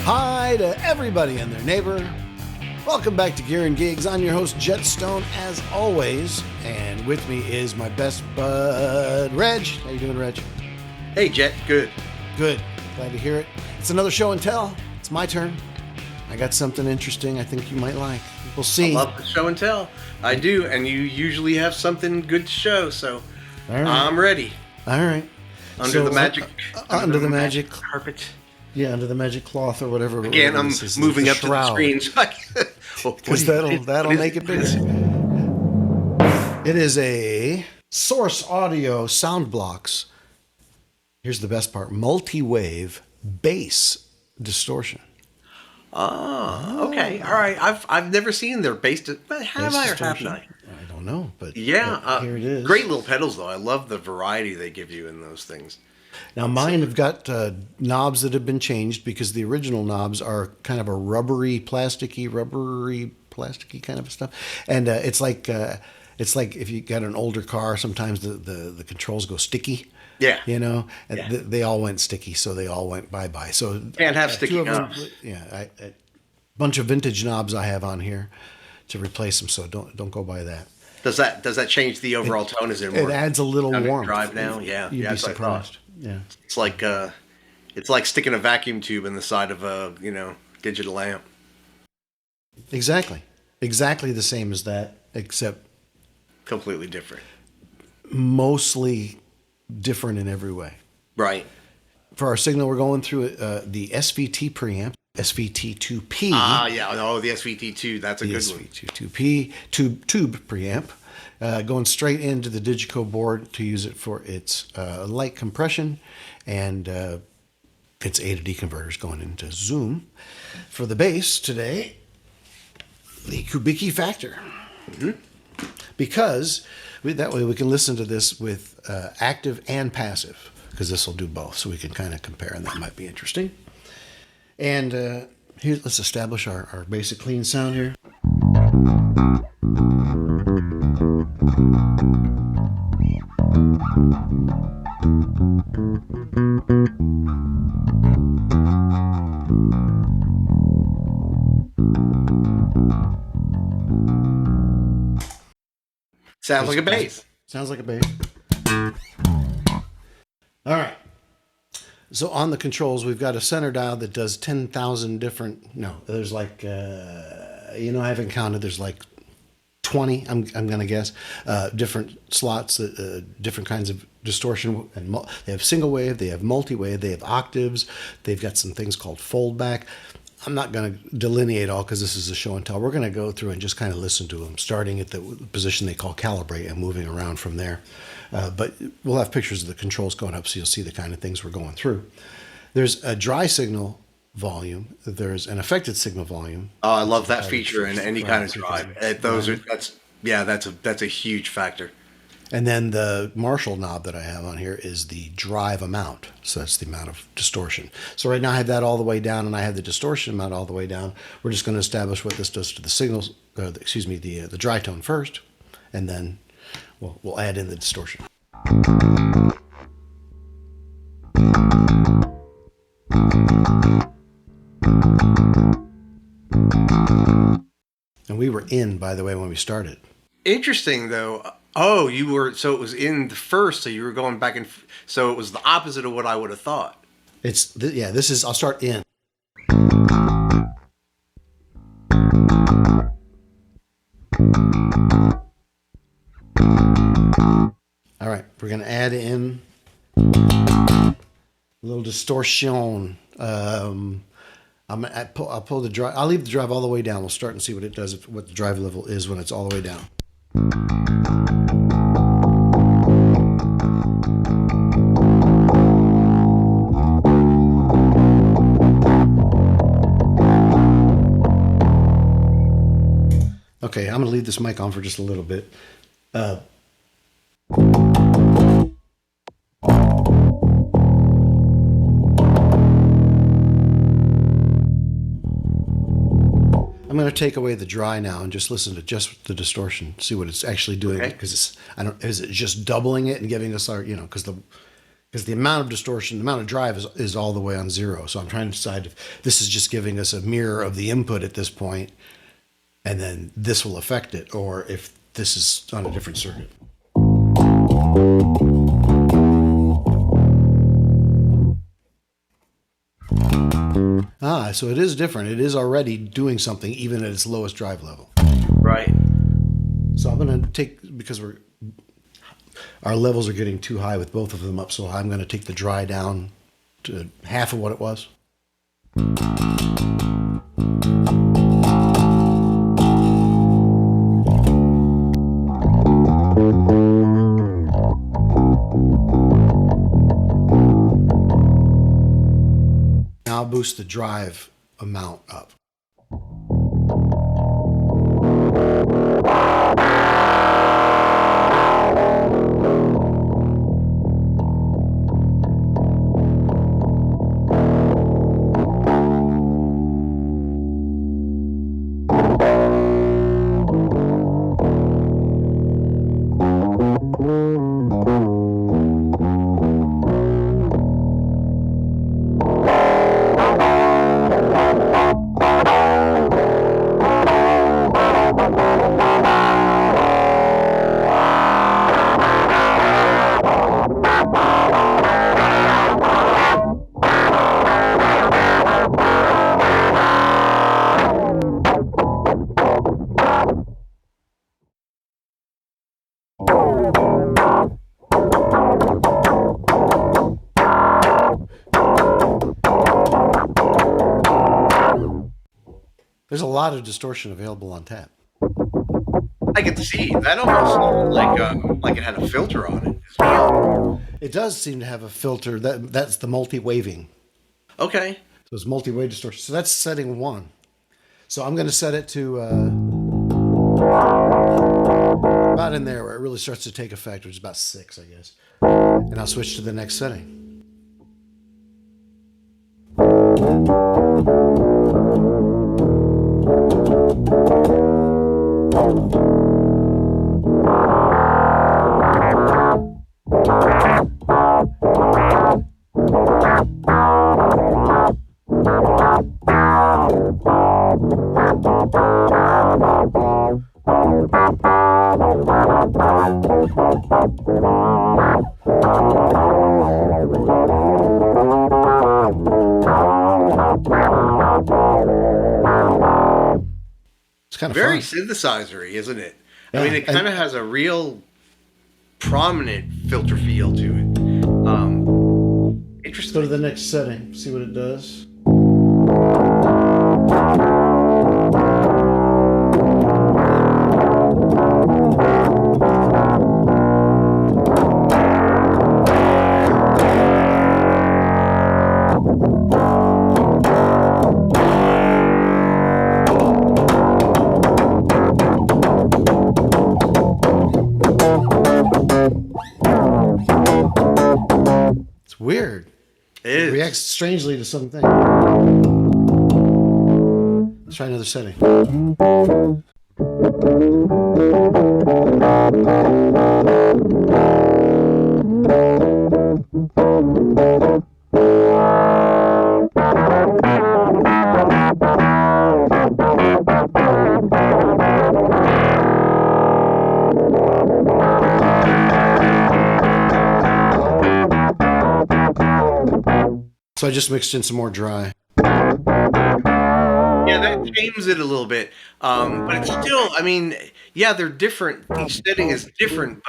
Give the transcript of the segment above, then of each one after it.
Hi to everybody and their neighbor. Welcome back to Gear and Gigs. I'm your host, Jetstone, as always. And with me is my best bud, Reg. How you doing, Reg? Hey, Jet. Good. Good. Glad to hear it. It's another show and tell. It's my turn. I got something interesting I think you might like. We'll see. I love the show and tell. I do, and you usually have something good to show, so I'm ready. All right. Under the magic carpet. Yeah, under the magic cloth or whatever. Again, I'm moving up shroud. to the screen. Because that'll make it busy. It is a Source Audio Sound Blocks. Here's the best part. Multiwave bass distortion. Okay. All right. I've never seen their bass. Have I or haven't I? I don't know, but yeah, here it is. Great little pedals, though. I love the variety they give you in those things. Now, mine have got knobs that have been changed because the original knobs are kind of a rubbery, plasticky kind of stuff. And it's like if you got an older car, sometimes the controls go sticky. Yeah. You know, and they all went sticky, so they all went bye-bye. So can't have sticky knobs. A bunch of vintage knobs I have on here to replace them, so don't go by that. Does that change the overall tone? Is it adds a little warmth. Drive now? You'd be surprised. Yeah. It's like sticking a vacuum tube in the side of a digital amp. Exactly the same as that, except completely different. Mostly different in every way. Right. For our signal, we're going through the SVT preamp, SVT-IIp. The SVT-2. That's a good one. SVT-IIp tube preamp. Going straight into the Digico board to use it for its light compression and its A to D converters going into Zoom. For the bass today, the Kubicki Factor. Mm-hmm. Because that way we can listen to this with active and passive, because this will do both, so we can kind of compare, and that might be interesting. And here, let's establish our basic clean sound here. Sounds like a bass. Sounds like a bass. All right. So on the controls, we've got a center dial that does 10,000 different. No, there's like I haven't counted. There's like 20. I'm gonna guess different slots, different kinds of distortion, and they have single wave, they have multi-wave, they have octaves. They've got some things called foldback. I'm not going to delineate all because this is a show and tell. We're going to go through and just kind of listen to them, starting at the position they call calibrate and moving around from there. But we'll have pictures of the controls going up so you'll see the kind of things we're going through. There's a dry signal volume. There's an affected signal volume. Oh, I love that feature in any kind of drive. That's a huge factor. And then the Marshall knob that I have on here is the drive amount. So that's the amount of distortion. So right now I have that all the way down, and I have the distortion amount all the way down. We're just going to establish what this does to the signals, the dry tone first, and then we'll add in the distortion. And we were in, by the way, when we started. Interesting, though. Oh, so it was in the first, so you were going back and so it was the opposite of what I would have thought. I'll start in. All right, we're going to add in a little distortion. I'll pull the drive. I'll leave the drive all the way down. We'll start and see what it does, what the drive level is when it's all the way down. Okay, I'm going to leave this mic on for just a little bit. I'm going to take away the dry now and just listen to just the distortion, see what it's actually doing. Because is it just doubling it and giving us our, because because the amount of distortion, the amount of drive is all the way on 0. So I'm trying to decide if this is just giving us a mirror of the input at this point, and then this will affect it, or if this is on a different circuit. So it is different. It is already doing something even at its lowest drive level. Right. So I'm going to take, because our levels are getting too high with both of them up, so I'm going to take the dry down to half of what it was. Now I'll boost the drive amount up. There's a lot of distortion available on tap. I get to see that almost sounded like it had a filter on it as well. It does seem to have a filter. That's the multi-waving. Okay. So it's multi-wave distortion. So that's setting 1. So I'm going to set it to about in there where it really starts to take effect, which is about 6, I guess. And I'll switch to the next setting. It's kind of very fun. synthesizer-y, isn't it? Yeah, I mean, it kind of has a real prominent filter feel to it. Let's go to the next setting, see what it does. It's weird. It reacts strangely to something. Let's try another setting. So I just mixed in some more dry. Yeah, that tames it a little bit. But it's still, I mean, yeah, they're different. Each setting is different,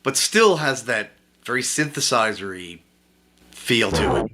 but still has that very synthesizer-y feel to it.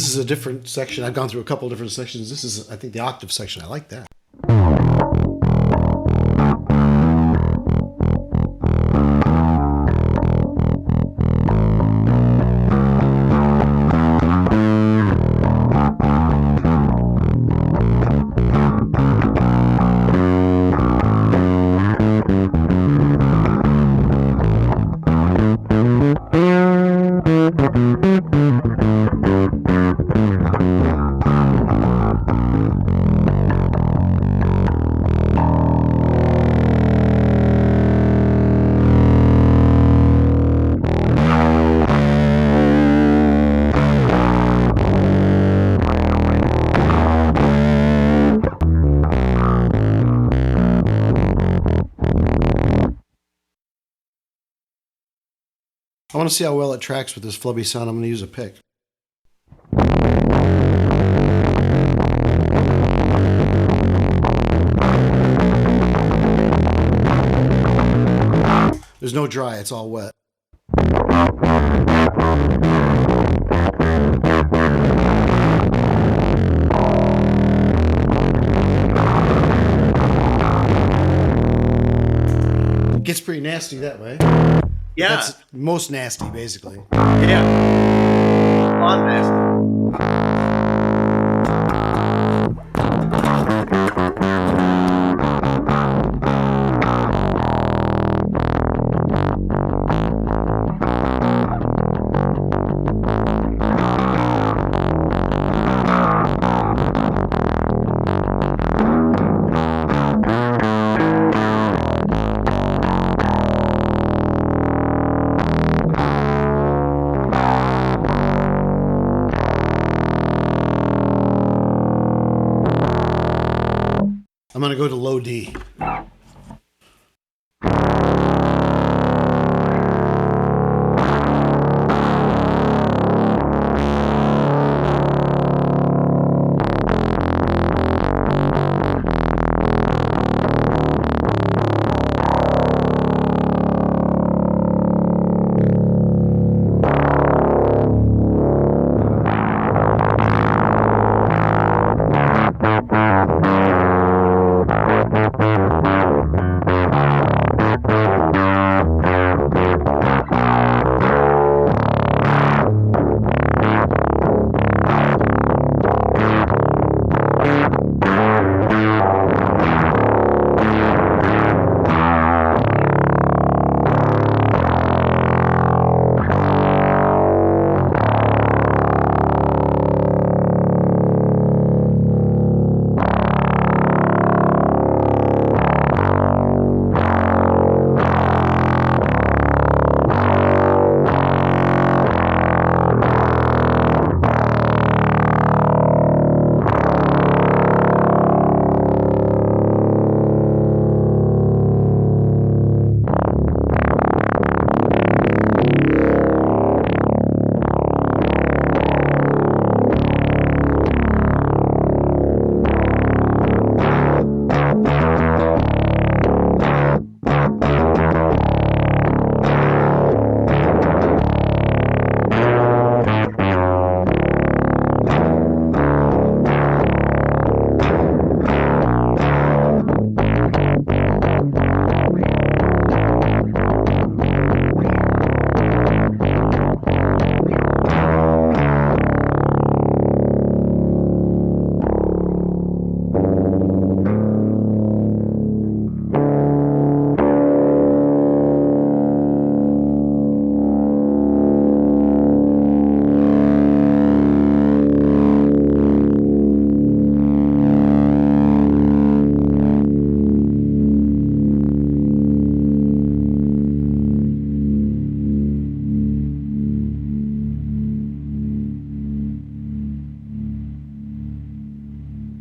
This is a different section. I've gone through a couple different sections. This is, I think, the octave section. I like that. I want to see how well it tracks with this flubby sound. I'm going to use a pick. There's no dry, it's all wet. It gets pretty nasty that way. Yeah. That's most nasty, basically. Yeah. On nasty. I'm going to go to low D.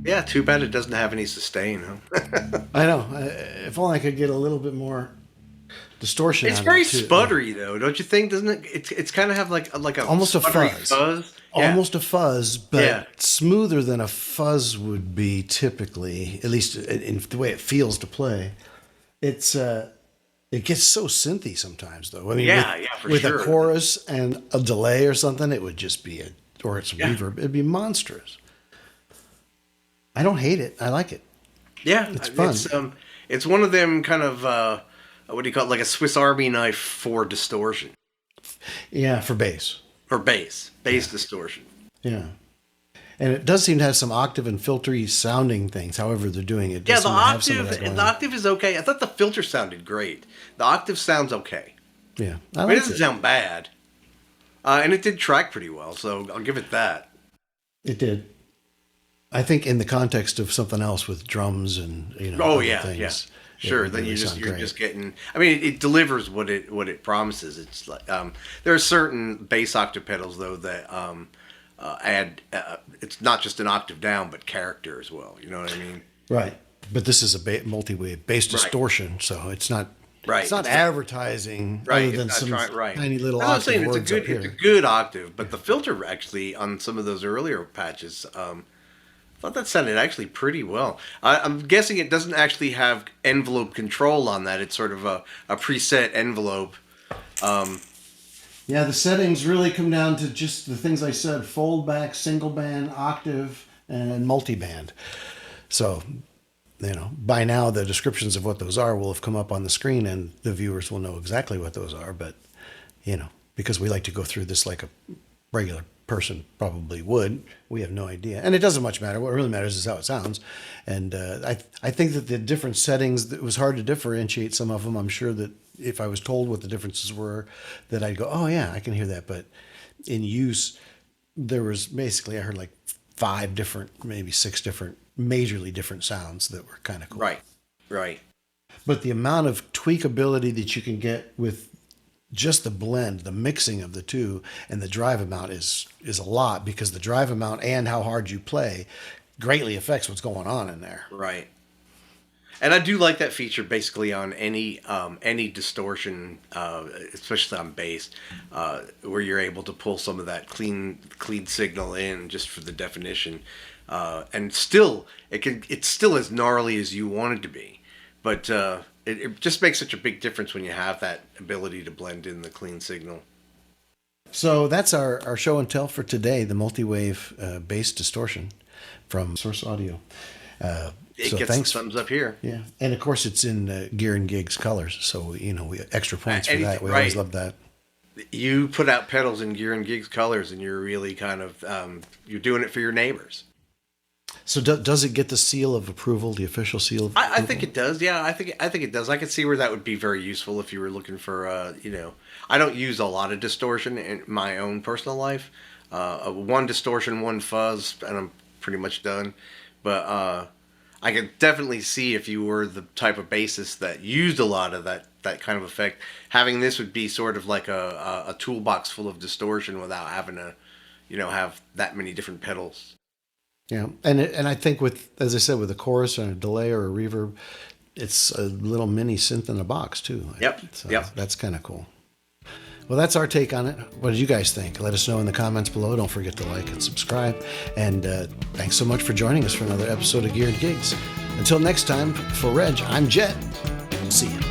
Yeah, too bad it doesn't have any sustain. Huh? I know. If only I could get a little bit more distortion. It's out very of it too. sputtery though, don't you think? Doesn't it? It's kind of have like a Almost a sputtery fuzz. Yeah. Almost a fuzz, but Yeah. smoother than a fuzz would be typically, at least in the way it feels to play. It's it gets so synthy sometimes though. I mean, Yeah, with, for with sure. a chorus and a delay or something, it would just be a or its reverb, it'd be monstrous. I don't hate it. I like it. Yeah, it's fun. It's one of them kind of what do you call it? Like a Swiss Army knife for distortion. Yeah, for bass. Or bass distortion. Yeah. And it does seem to have some octave and filtery sounding things, however they're doing it. Yeah, the octave is okay. I thought the filter sounded great. The octave sounds okay. Yeah. I mean, it doesn't sound bad. And it did track pretty well, so I'll give it that. It did. I think in the context of something else with drums and, things. Sure. Then you're just getting. I mean, it delivers what it promises. It's like there are certain bass octave pedals though that add. It's not just an octave down, but character as well. You know what I mean? Right. But this is a multi-wave bass distortion, so it's not. Right. It's not advertising other than some tiny little octave words up here. It's a good octave, but the filter actually on some of those earlier patches. I thought that sounded actually pretty well. I'm guessing it doesn't actually have envelope control on that. It's sort of a preset envelope. Yeah, the settings really come down to just the things I said: foldback, single band, octave, and multiband. So, by now the descriptions of what those are will have come up on the screen, and the viewers will know exactly what those are. But, because we like to go through this like a regular person probably would. We have no idea, and it doesn't much matter. What really matters is how it sounds. And I think that the different settings, it was hard to differentiate some of them. I'm sure that if I was told what the differences were, that I'd go, oh yeah, I can hear that. But in use, there was basically, I heard like 5 different, maybe 6 different, majorly different sounds that were kind of cool. Right. But the amount of tweakability that you can get with just the blend, the mixing of the two, and the drive amount is a lot, because the drive amount and how hard you play greatly affects what's going on in there. Right. And I do like that feature basically on any distortion, especially on bass, where you're able to pull some of that clean signal in just for the definition, and still it's still as gnarly as you want it to be, but. It just makes such a big difference when you have that ability to blend in the clean signal. So that's our show and tell for today, the Multiwave bass distortion from Source Audio. It gets the thumbs up here. Yeah, and of course it's in Gear and Gigs colors, so we extra points for that. We always love that. You put out pedals in Gear and Gigs colors, and you're really kind of you're doing it for your neighbors. So does it get the seal of approval, the official seal of approval? I think it does. Yeah, I think it does. I can see where that would be very useful if you were looking for, I don't use a lot of distortion in my own personal life. One distortion, one fuzz, and I'm pretty much done. But I could definitely see if you were the type of bassist that used a lot of that kind of effect, having this would be sort of like a toolbox full of distortion without having to, have that many different pedals. Yeah, and I think as I said, with a chorus and a delay or a reverb, it's a little mini synth in a box too. Yep. So that's kind of cool. Well, that's our take on it. What did you guys think? Let us know in the comments below. Don't forget to like and subscribe. And thanks so much for joining us for another episode of Gear and Gigs. Until next time, for Reg, I'm Jet. See you.